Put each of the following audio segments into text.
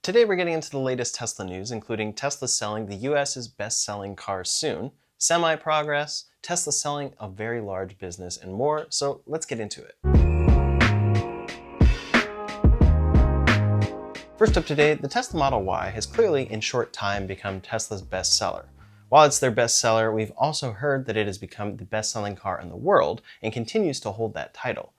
Today we're getting into the latest Tesla news, including Tesla selling the US's best-selling car soon, semi-progress, Tesla selling a very large business, and more, so let's get into it. First up today, the Tesla Model Y has clearly in short time become Tesla's bestseller. While it's their bestseller, we've also heard that it has become the best-selling car in the world and continues to hold that title.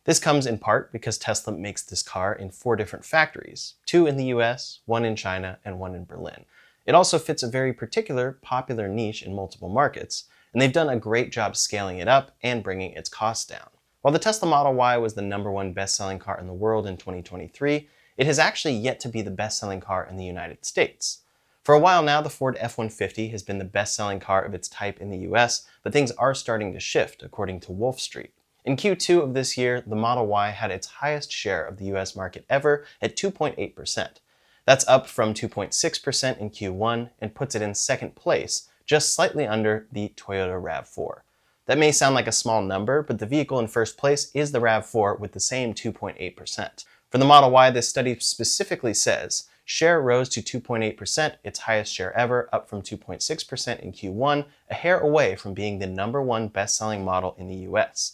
This comes in part because Tesla makes this car in 4 different factories, 2 in the US, 1 in China, and 1 in Berlin. It also fits a very particular, popular niche in multiple markets, and they've done a great job scaling it up and bringing its costs down. While the Tesla Model Y was the #1 best-selling car in the world in 2023, it has actually yet to be the best-selling car in the United States. For a while now, the Ford F-150 has been the best-selling car of its type in the US, but things are starting to shift, according to Wolf Street. In Q2 of this year, the Model Y had its highest share of the US market ever at 2.8%. That's up from 2.6% in Q1 and puts it in second place, just slightly under the Toyota RAV4. That may sound like a small number, but the vehicle in first place is the RAV4 with the same 2.8%. For the Model Y, this study specifically says, share rose to 2.8%, its highest share ever, up from 2.6% in Q1, a hair away from being the #1 best-selling model in the US.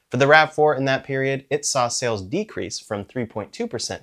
For the RAV4 in that period, it saw sales decrease from 3.2%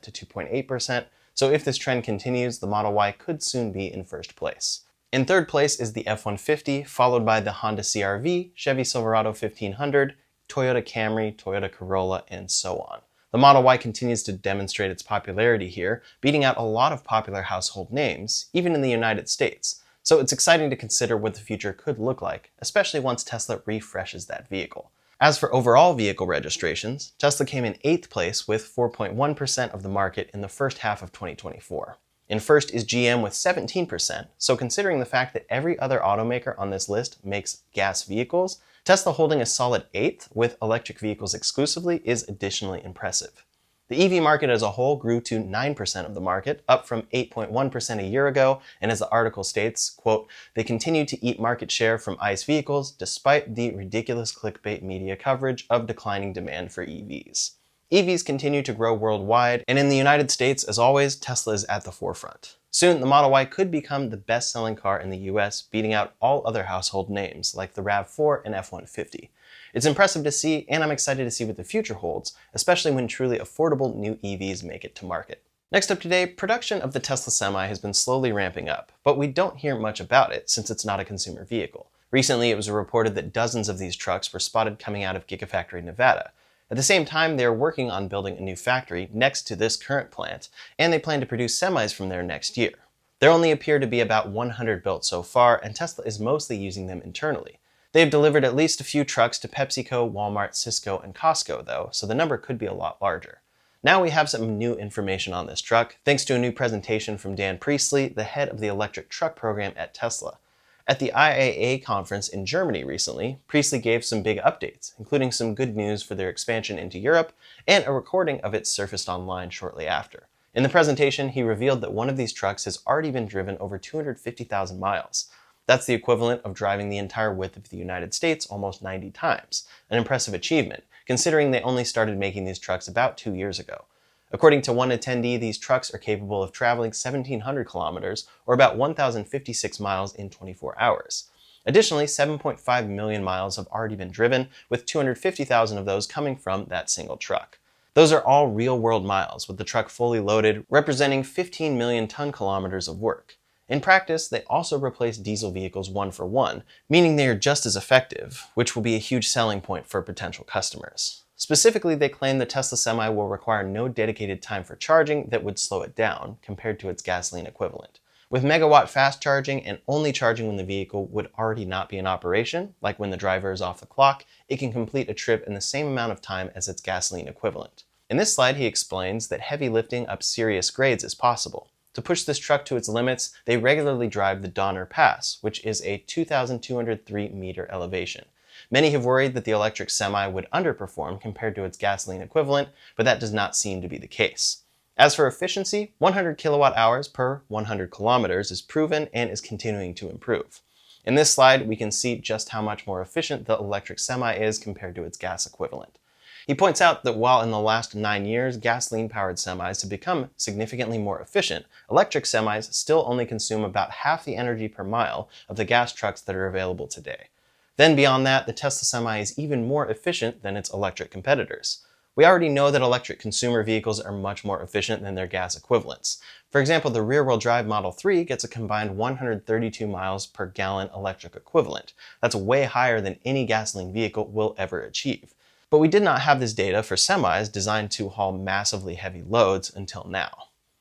to 2.8%, so if this trend continues, the Model Y could soon be in first place. In third place is the F-150, followed by the Honda CR-V, Chevy Silverado 1500, Toyota Camry, Toyota Corolla, and so on. The Model Y continues to demonstrate its popularity here, beating out a lot of popular household names, even in the United States. So it's exciting to consider what the future could look like, especially once Tesla refreshes that vehicle. As for overall vehicle registrations, Tesla came in 8th place with 4.1% of the market in the first half of 2024. In first is GM with 17%, so considering the fact that every other automaker on this list makes gas vehicles, Tesla holding a solid 8th with electric vehicles exclusively is additionally impressive. The EV market as a whole grew to 9% of the market, up from 8.1% a year ago, and as the article states, quote, "They continue to eat market share from ICE vehicles despite the ridiculous clickbait media coverage of declining demand for EVs." EVs continue to grow worldwide, and in the United States, as always, Tesla is at the forefront. Soon, the Model Y could become the best-selling car in the US, beating out all other household names like the RAV4 and F-150. It's impressive to see, and I'm excited to see what the future holds, especially when truly affordable new EVs make it to market. Next up today, production of the Tesla Semi has been slowly ramping up, but we don't hear much about it since it's not a consumer vehicle. Recently, it was reported that dozens of these trucks were spotted coming out of Gigafactory Nevada. At the same time, they are working on building a new factory next to this current plant, and they plan to produce semis from there next year. There only appear to be about 100 built so far, and Tesla is mostly using them internally. They've delivered at least a few trucks to PepsiCo, Walmart, Cisco, and Costco, though, so the number could be a lot larger. Now we have some new information on this truck, thanks to a new presentation from Dan Priestley, the head of the electric truck program at Tesla. At the IAA conference in Germany recently, Priestley gave some big updates, including some good news for their expansion into Europe, and a recording of it surfaced online shortly after. In the presentation, he revealed that one of these trucks has already been driven over 250,000 miles. That's the equivalent of driving the entire width of the United States almost 90 times, an impressive achievement, considering they only started making these trucks about 2 years ago. According to one attendee, these trucks are capable of traveling 1,700 kilometers, or about 1,056 miles in 24 hours. Additionally, 7.5 million miles have already been driven, with 250,000 of those coming from that single truck. Those are all real-world miles, with the truck fully loaded, representing 15 million ton-kilometers of work. In practice, they also replace diesel vehicles 1 for 1, meaning they are just as effective, which will be a huge selling point for potential customers. Specifically, they claim the Tesla Semi will require no dedicated time for charging that would slow it down, compared to its gasoline equivalent. With megawatt fast charging and only charging when the vehicle would already not be in operation, like when the driver is off the clock, it can complete a trip in the same amount of time as its gasoline equivalent. In this slide, he explains that heavy lifting up serious grades is possible. To push this truck to its limits, they regularly drive the Donner Pass, which is a 2,203 meter elevation. Many have worried that the electric Semi would underperform compared to its gasoline equivalent, but that does not seem to be the case. As for efficiency, 100 kilowatt hours per 100 kilometers is proven and is continuing to improve. In this slide, we can see just how much more efficient the electric Semi is compared to its gas equivalent. He points out that while in the last 9 years gasoline-powered semis have become significantly more efficient, electric semis still only consume about half the energy per mile of the gas trucks that are available today. Then beyond that, the Tesla Semi is even more efficient than its electric competitors. We already know that electric consumer vehicles are much more efficient than their gas equivalents. For example, the rear-wheel drive Model 3 gets a combined 132 miles per gallon electric equivalent. That's way higher than any gasoline vehicle will ever achieve. But we did not have this data for semis designed to haul massively heavy loads until now.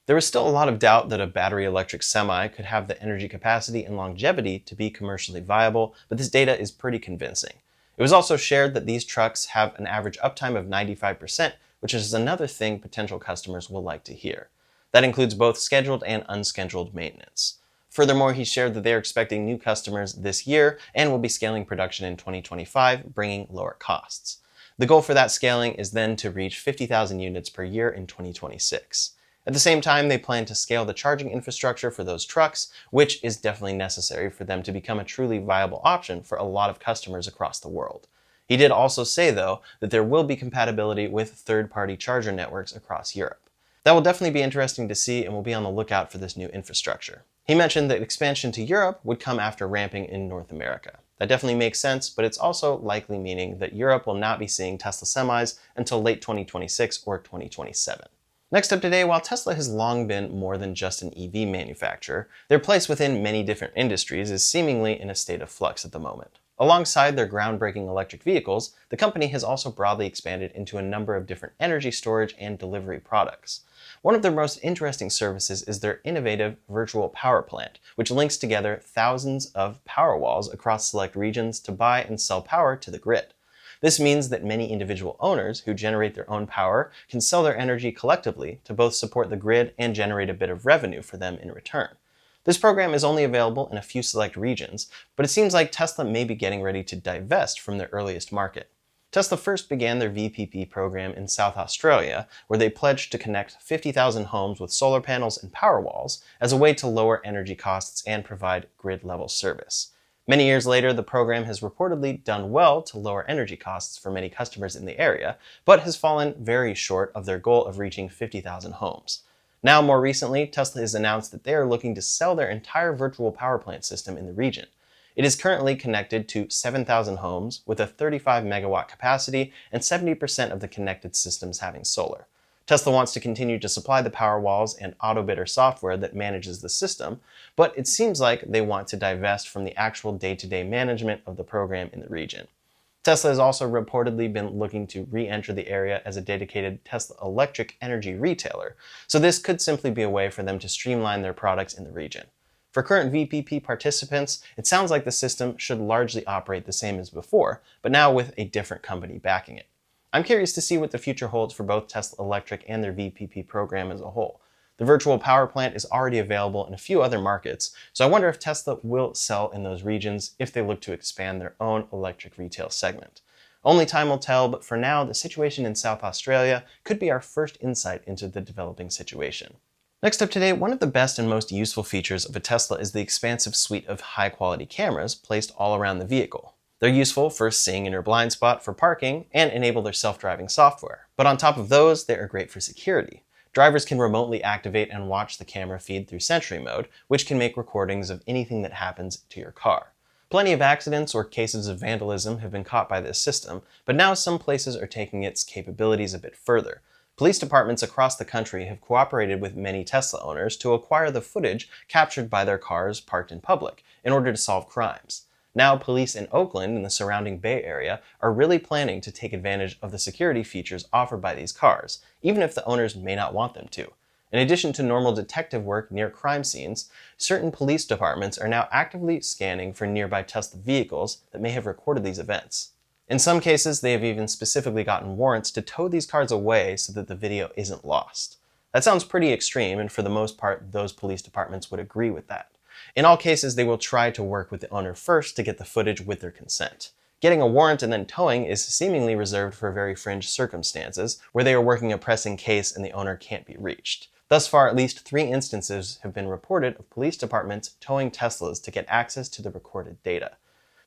There was still a lot of doubt that a battery electric semi could have the energy capacity and longevity to be commercially viable, but this data is pretty convincing. It was also shared that these trucks have an average uptime of 95%, which is another thing potential customers will like to hear. That includes both scheduled and unscheduled maintenance. Furthermore, he shared that they are expecting new customers this year and will be scaling production in 2025, bringing lower costs. The goal for that scaling is then to reach 50,000 units per year in 2026. At the same time, they plan to scale the charging infrastructure for those trucks, which is definitely necessary for them to become a truly viable option for a lot of customers across the world. He did also say, though, that there will be compatibility with third-party charger networks across Europe. That will definitely be interesting to see, and we'll be on the lookout for this new infrastructure. He mentioned that expansion to Europe would come after ramping in North America. That definitely makes sense, but it's also likely meaning that Europe will not be seeing Tesla semis until late 2026 or 2027. Next up today, while Tesla has long been more than just an EV manufacturer, their place within many different industries is seemingly in a state of flux at the moment. Alongside their groundbreaking electric vehicles, the company has also broadly expanded into a number of different energy storage and delivery products. One of their most interesting services is their innovative virtual power plant, which links together thousands of power walls across select regions to buy and sell power to the grid. This means that many individual owners who generate their own power can sell their energy collectively to both support the grid and generate a bit of revenue for them in return. This program is only available in a few select regions, but it seems like Tesla may be getting ready to divest from their earliest market. Tesla first began their VPP program in South Australia, where they pledged to connect 50,000 homes with solar panels and power walls as a way to lower energy costs and provide grid-level service. Many years later, the program has reportedly done well to lower energy costs for many customers in the area, but has fallen very short of their goal of reaching 50,000 homes. Now, more recently, Tesla has announced that they are looking to sell their entire virtual power plant system in the region. It is currently connected to 7,000 homes with a 35 megawatt capacity and 70% of the connected systems having solar. Tesla wants to continue to supply the power walls and AutoBidder software that manages the system, but it seems like they want to divest from the actual day-to-day management of the program in the region. Tesla has also reportedly been looking to re-enter the area as a dedicated Tesla electric energy retailer, so this could simply be a way for them to streamline their products in the region. For current VPP participants, it sounds like the system should largely operate the same as before, but now with a different company backing it. I'm curious to see what the future holds for both Tesla Electric and their VPP program as a whole. The virtual power plant is already available in a few other markets, so I wonder if Tesla will sell in those regions if they look to expand their own electric retail segment. Only time will tell, but for now, the situation in South Australia could be our first insight into the developing situation. Next up today, one of the best and most useful features of a Tesla is the expansive suite of high-quality cameras placed all around the vehicle. They're useful for seeing in your blind spot for parking and enable their self-driving software. But on top of those, they are great for security. Drivers can remotely activate and watch the camera feed through Sentry mode, which can make recordings of anything that happens to your car. Plenty of accidents or cases of vandalism have been caught by this system, but now some places are taking its capabilities a bit further. Police departments across the country have cooperated with many Tesla owners to acquire the footage captured by their cars parked in public in order to solve crimes. Now, police in Oakland and the surrounding Bay Area are really planning to take advantage of the security features offered by these cars, even if the owners may not want them to. In addition to normal detective work near crime scenes, certain police departments are now actively scanning for nearby Tesla vehicles that may have recorded these events. In some cases, they have even specifically gotten warrants to tow these cars away so that the video isn't lost. That sounds pretty extreme, and for the most part, those police departments would agree with that. In all cases, they will try to work with the owner first to get the footage with their consent. Getting a warrant and then towing is seemingly reserved for very fringe circumstances, where they are working a pressing case and the owner can't be reached. Thus far, at least 3 instances have been reported of police departments towing Teslas to get access to the recorded data.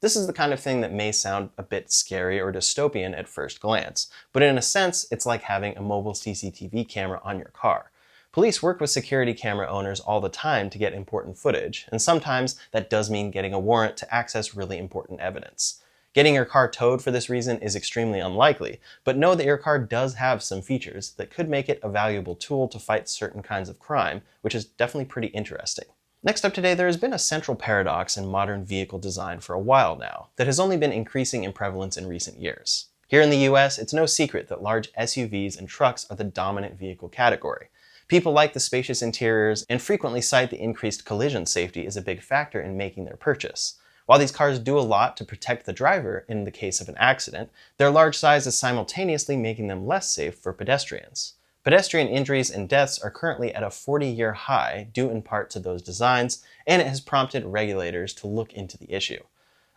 This is the kind of thing that may sound a bit scary or dystopian at first glance, but in a sense, it's like having a mobile CCTV camera on your car. Police work with security camera owners all the time to get important footage, and sometimes that does mean getting a warrant to access really important evidence. Getting your car towed for this reason is extremely unlikely, but know that your car does have some features that could make it a valuable tool to fight certain kinds of crime, which is definitely pretty interesting. Next up today, there has been a central paradox in modern vehicle design for a while now that has only been increasing in prevalence in recent years. Here in the US, it's no secret that large SUVs and trucks are the dominant vehicle category. People like the spacious interiors and frequently cite the increased collision safety as a big factor in making their purchase. While these cars do a lot to protect the driver in the case of an accident, their large size is simultaneously making them less safe for pedestrians. Pedestrian injuries and deaths are currently at a 40-year high, due in part to those designs, and it has prompted regulators to look into the issue.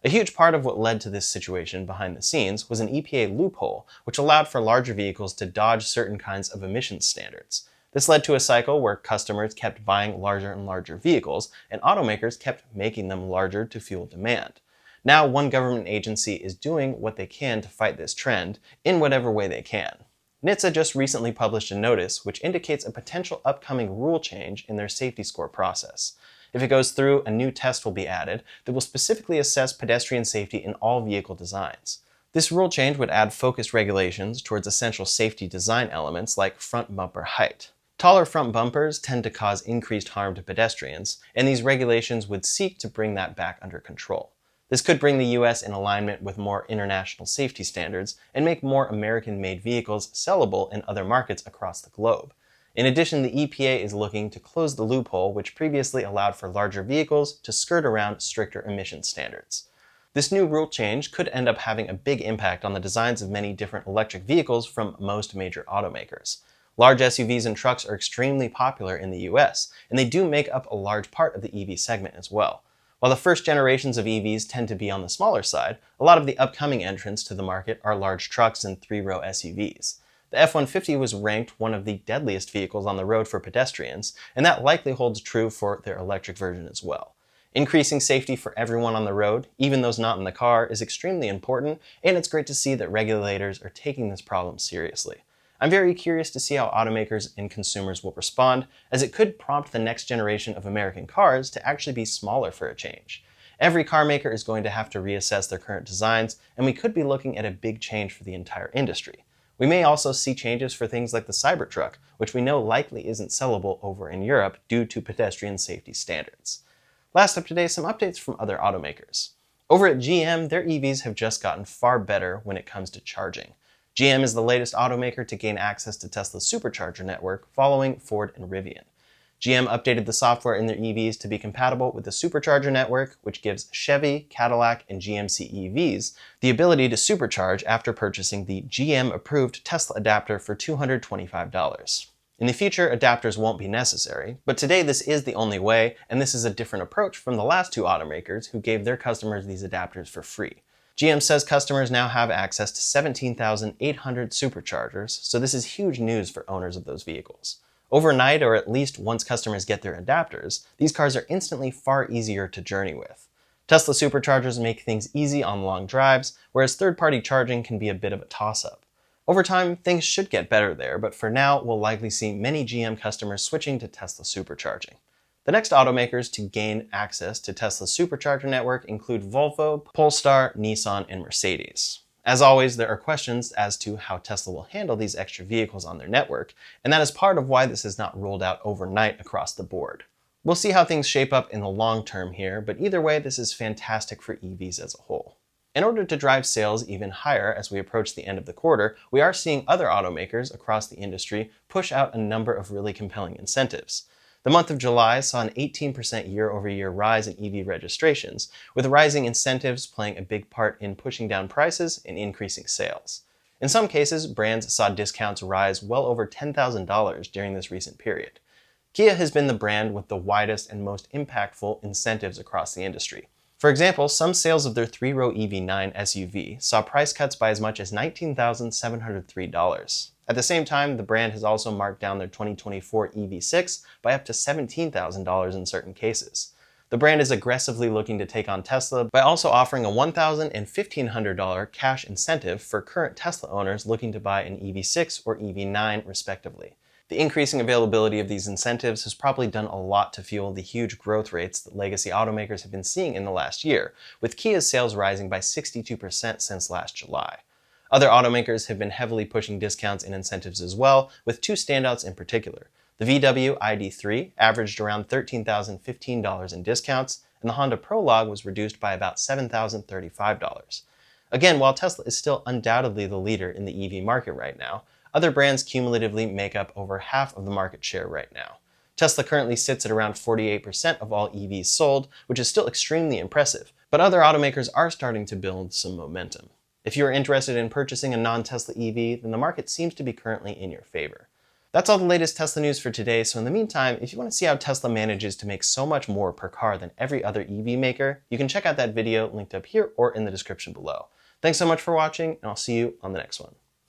A huge part of what led to this situation behind the scenes was an EPA loophole, which allowed for larger vehicles to dodge certain kinds of emissions standards. This led to a cycle where customers kept buying larger and larger vehicles, and automakers kept making them larger to fuel demand. Now, one government agency is doing what they can to fight this trend in whatever way they can. NHTSA just recently published a notice which indicates a potential upcoming rule change in their safety score process. If it goes through, a new test will be added that will specifically assess pedestrian safety in all vehicle designs. This rule change would add focused regulations towards essential safety design elements like front bumper height. Taller front bumpers tend to cause increased harm to pedestrians, and these regulations would seek to bring that back under control. This could bring the US in alignment with more international safety standards and make more American-made vehicles sellable in other markets across the globe. In addition, the EPA is looking to close the loophole which previously allowed for larger vehicles to skirt around stricter emission standards. This new rule change could end up having a big impact on the designs of many different electric vehicles from most major automakers. Large SUVs and trucks are extremely popular in the US, and they do make up a large part of the EV segment as well. While the first generations of EVs tend to be on the smaller side, a lot of the upcoming entrants to the market are large trucks and three-row SUVs. The F-150 was ranked one of the deadliest vehicles on the road for pedestrians, and that likely holds true for their electric version as well. Increasing safety for everyone on the road, even those not in the car, is extremely important, and it's great to see that regulators are taking this problem seriously. I'm very curious to see how automakers and consumers will respond, as it could prompt the next generation of American cars to actually be smaller for a change. Every car maker is going to have to reassess their current designs, and we could be looking at a big change for the entire industry. We may also see changes for things like the Cybertruck, which we know likely isn't sellable over in Europe due to pedestrian safety standards. Last up today, some updates from other automakers. Over at GM, their EVs have just gotten far better when it comes to charging. GM is the latest automaker to gain access to Tesla's supercharger network, following Ford and Rivian. GM updated the software in their EVs to be compatible with the supercharger network, which gives Chevy, Cadillac, and GMC EVs the ability to supercharge after purchasing the GM-approved Tesla adapter for $225. In the future, adapters won't be necessary, but today this is the only way, and this is a different approach from the last two automakers who gave their customers these adapters for free. GM says customers now have access to 17,800 superchargers, so this is huge news for owners of those vehicles. Overnight, or at least once customers get their adapters, these cars are instantly far easier to journey with. Tesla superchargers make things easy on long drives, whereas third-party charging can be a bit of a toss-up. Over time, things should get better there, but for now, we'll likely see many GM customers switching to Tesla supercharging. The next automakers to gain access to Tesla's supercharger network include Volvo, Polestar, Nissan, and Mercedes. As always, there are questions as to how Tesla will handle these extra vehicles on their network, and that is part of why this is not rolled out overnight across the board. We'll see how things shape up in the long term here, but either way, this is fantastic for EVs as a whole. In order to drive sales even higher as we approach the end of the quarter, we are seeing other automakers across the industry push out a number of really compelling incentives. The month of July saw an 18% year-over-year rise in EV registrations, with rising incentives playing a big part in pushing down prices and increasing sales. In some cases, brands saw discounts rise well over $10,000 during this recent period. Kia has been the brand with the widest and most impactful incentives across the industry. For example, some sales of their three-row EV9 SUV saw price cuts by as much as $19,703. At the same time, the brand has also marked down their 2024 EV6 by up to $17,000 in certain cases. The brand is aggressively looking to take on Tesla by also offering a $1,000 and $1,500 cash incentive for current Tesla owners looking to buy an EV6 or EV9 respectively. The increasing availability of these incentives has probably done a lot to fuel the huge growth rates that legacy automakers have been seeing in the last year, with Kia's sales rising by 62% since last July. Other automakers have been heavily pushing discounts and incentives as well, with two standouts in particular. The VW ID.3 averaged around $13,015 in discounts, and the Honda Prologue was reduced by about $7,035. Again, while Tesla is still undoubtedly the leader in the EV market right now, other brands cumulatively make up over half of the market share right now. Tesla currently sits at around 48% of all EVs sold, which is still extremely impressive, but other automakers are starting to build some momentum. If you are interested in purchasing a non-Tesla EV, then the market seems to be currently in your favor. That's all the latest Tesla news for today, so in the meantime, if you want to see how Tesla manages to make so much more per car than every other EV maker, you can check out that video linked up here or in the description below. Thanks so much for watching, and I'll see you on the next one.